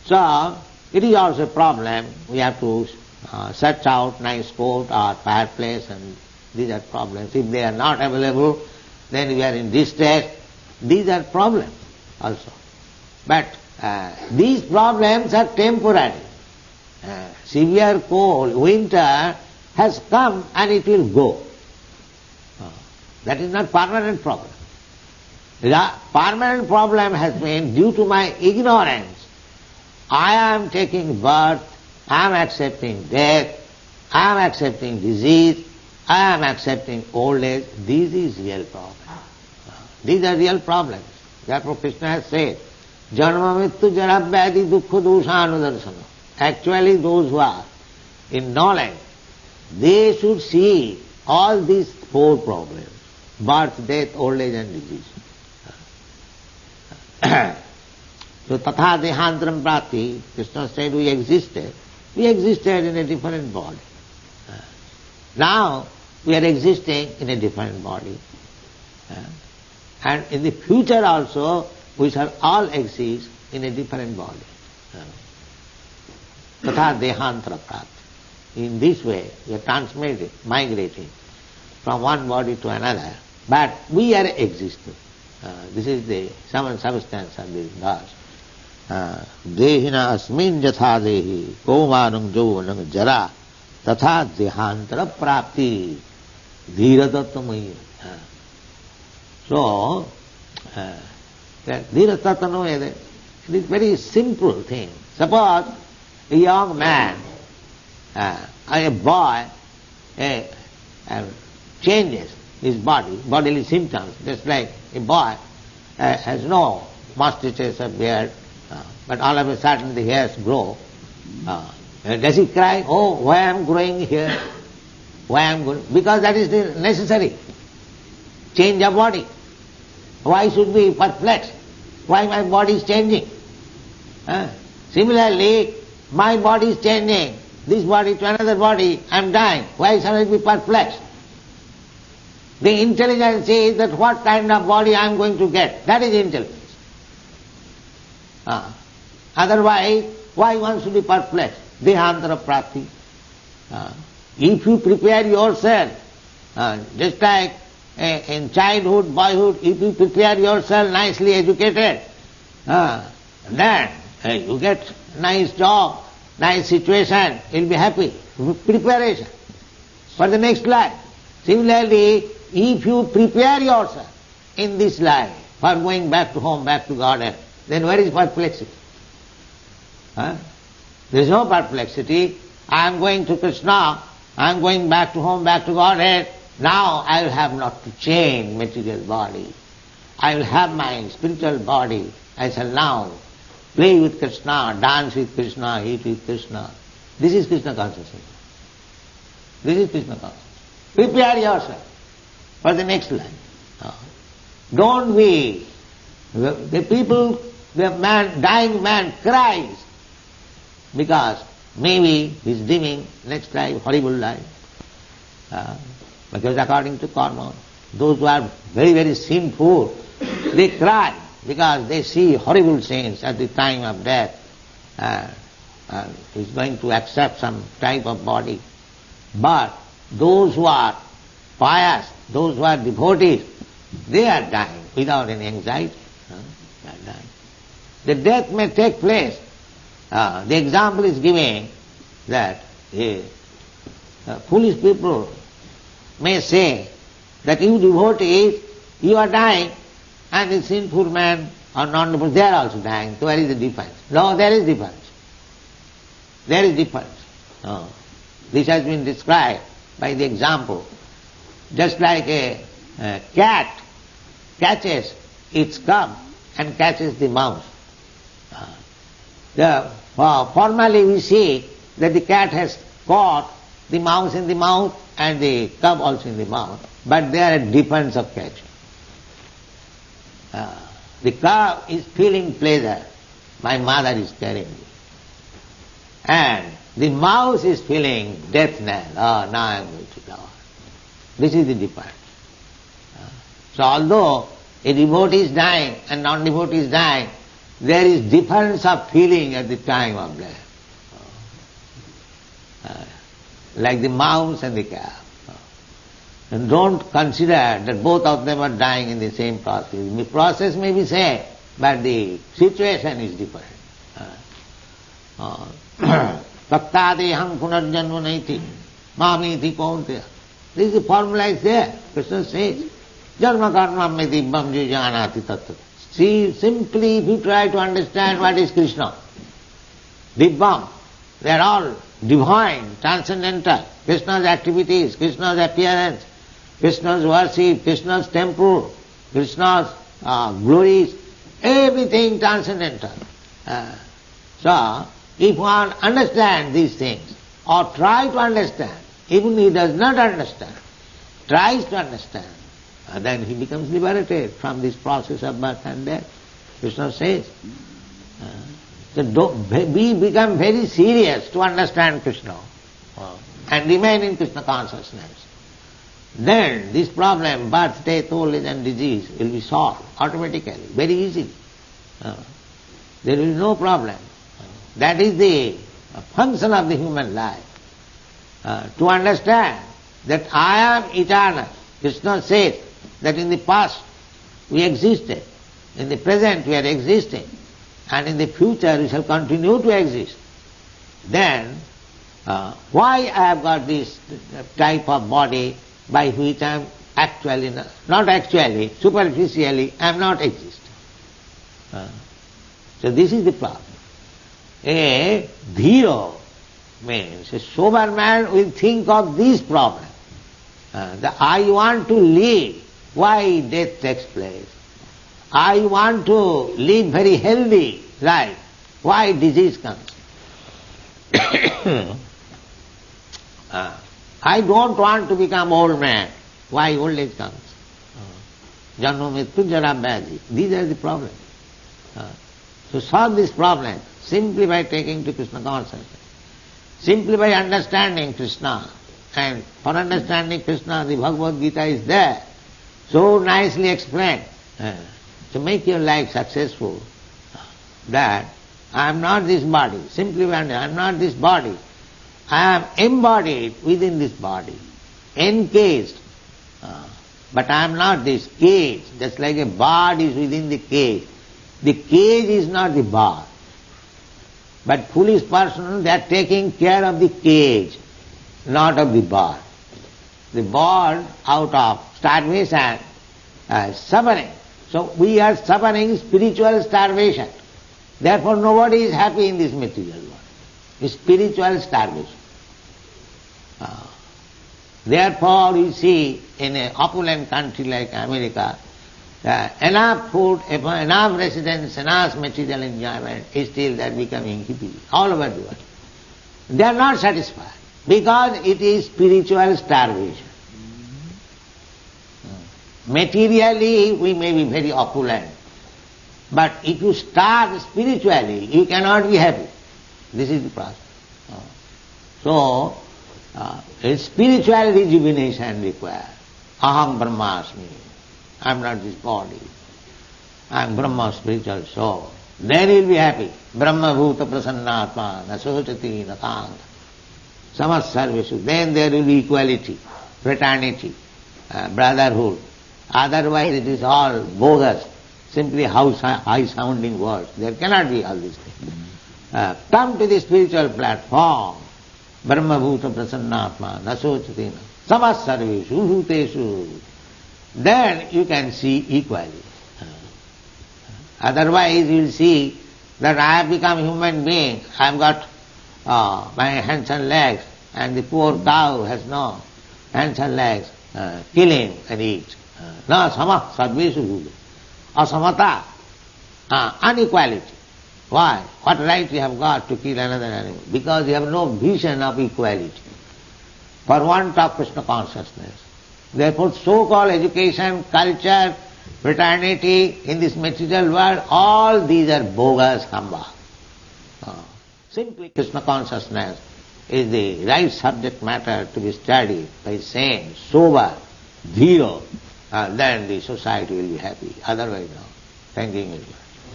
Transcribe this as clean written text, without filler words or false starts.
So, it is also a problem. We have to search out nice coat or fireplace, and these are problems. If they are not available, then we are in distress. These are problems also. But these problems are temporary. Severe cold, winter has come and it will go. That is not permanent problem. The permanent problem has been due to my ignorance. I am taking birth, I am accepting death, I am accepting disease, I am accepting old age. This is real problem. These are real problems. Therefore Krishna has said, Janma Mrityu Jara Vyadhi Dukkha Doshanudarsana. Actually those who are in knowledge, they should see all these four problems: birth, death, old age and disease. So tatha dehantaram prati, Krishna said we existed in a different body. Now we are existing in a different body. And in the future also we shall all exist in a different body. Tatha dehantara prati. In this way we are migrating from one body to another, but we are existing. This is the sum and substance of this verse. Dehina asmin jatha dehi kaumanam jauvanam jara tatha dehantara prapti dhiratattamayi. So, dhiratattamayi, it is very simple thing. Suppose a young man, a boy, changes his bodily symptoms, just like a boy has no mustaches or beard, but all of a sudden the hairs grow. Does he cry, oh, why I am growing here? Why I am growing? Because that is necessary. Change of body. Why should be perplexed? Why my body is changing? Similarly, my body is changing. This body to another body, I am dying. Why shall I be perplexed? The intelligence is that what kind of body I am going to get. That is intelligence. Otherwise, why one should be perplexed? Dehantara prati. If you prepare yourself, just like in childhood, boyhood, if you prepare yourself nicely educated, then you get nice job, nice situation, you'll be happy. Preparation for the next life. Similarly, if you prepare yourself in this life for going back to home, back to Godhead, then where is perplexity? There is no perplexity. I am going to Krishna, I am going back to home, back to Godhead. Now I will have not to change material body. I will have my spiritual body. I shall now play with Krishna, dance with Krishna, eat with Krishna. This is Krishna consciousness. This is Krishna consciousness. Prepare yourself for the next life. Don't be, the people, the man, dying man cries because maybe he's dreaming next life, horrible life. Because according to karma, those who are very, very sinful, they cry because they see horrible sins at the time of death. And he's going to accept some type of body. But those who are pious, those who are devotees, they are dying without any anxiety. They are dying. The death may take place. The example is giving that foolish people may say that you devotees, you are dying, and the sinful man or non-devotees, they are also dying. So where is the difference? No, there is difference. There is difference. This has been described by the example. Just like a cat catches its cub and catches the mouse. Formally we see that the cat has caught the mouse in the mouth and the cub also in the mouth, but they are at difference of catching. The cub is feeling pleasure, my mother is carrying me. And the mouse is feeling death knell, oh, now I am going to die. This is the difference. So although a devotee is dying and non-devotee is dying, there is difference of feeling at the time of death. Like the mouse and the cat. And don't consider that both of them are dying in the same process. The process may be same, but the situation is different. Taktadeham punarjanma naiti mamiti kaunteya. This is the formula is there. Krishna says, Janma karma me dibbam jujanati tattva. See, simply if you try to understand what is Krishna, dibbam, they are all divine, transcendental. Krishna's activities, Krishna's appearance, Krishna's worship, Krishna's temple, Krishna's glories, everything transcendental. So, if one understands these things, or try to understand, even he does not understand, tries to understand, then he becomes liberated from this process of birth and death. Krishna says. So become very serious to understand Krishna and remain in Krishna consciousness. Then this problem, birth, death, old age and disease, will be solved automatically, very easily. There will be no problem. That is the function of the human life. To understand that I am eternal. Krishna says that in the past we existed, in the present we are existing, and in the future we shall continue to exist. Then, why I have got this type of body by which I am actually, not actually, superficially, I am not existing. So this is the problem. A dhiro means a sober man will think of this problem. I want to live. Why death takes place? I want to live very healthy life. Why disease comes? I don't want to become old man. Why old age comes? Janma mrityu jara vyadhi. These are the problems. To solve this problem, simply by taking to Krishna consciousness, simply by understanding Krishna, and for understanding Krishna, the Bhagavad Gita is there, so nicely explained. To make your life successful, that I am not this body, simply I am not this body, I am embodied within this body, encased, but I am not this cage, just like a bird is within the cage. The cage is not the bird, but foolish person, they are taking care of the cage, not of the bird. The bird, out of starvation, suffering. So we are suffering spiritual starvation. Therefore nobody is happy in this material world. It's spiritual starvation. Therefore you see in an opulent country like America, enough food, enough residence, enough material enjoyment, still they are becoming hippie all over the world. They are not satisfied because it is spiritual starvation. Materially we may be very opulent, but if you starve spiritually, you cannot be happy. This is the process. So, a spiritual rejuvenation required. Aham Brahmasmi. I am not this body. I am Brahma, spiritual soul. Then you will be happy. Brahma bhuta prasannatma na sochati na kanta. Samas sarveshu. Then there will be equality, fraternity, brotherhood. Otherwise it is all bogus, simply high-sounding words. There cannot be all these things. Come to the spiritual platform. Brahma bhuta prasannatma nasochati samas sarveshu bhuteshu. Then you can see equally. Otherwise you will see that I have become human being, I have got my hands and legs, and the poor cow has no hands and legs, kill him and eat. Na sama sarveshu bhuta. Asamata, inequality. Why? What right you have got to kill another animal? Because you have no vision of equality, for want of Krishna consciousness. Therefore so-called education, culture, fraternity in this material world, all these are bogus humbug. Simply Krishna consciousness is the right subject matter to be studied by sane, sober, dhiro, then the society will be happy. Otherwise no. Thank you very much.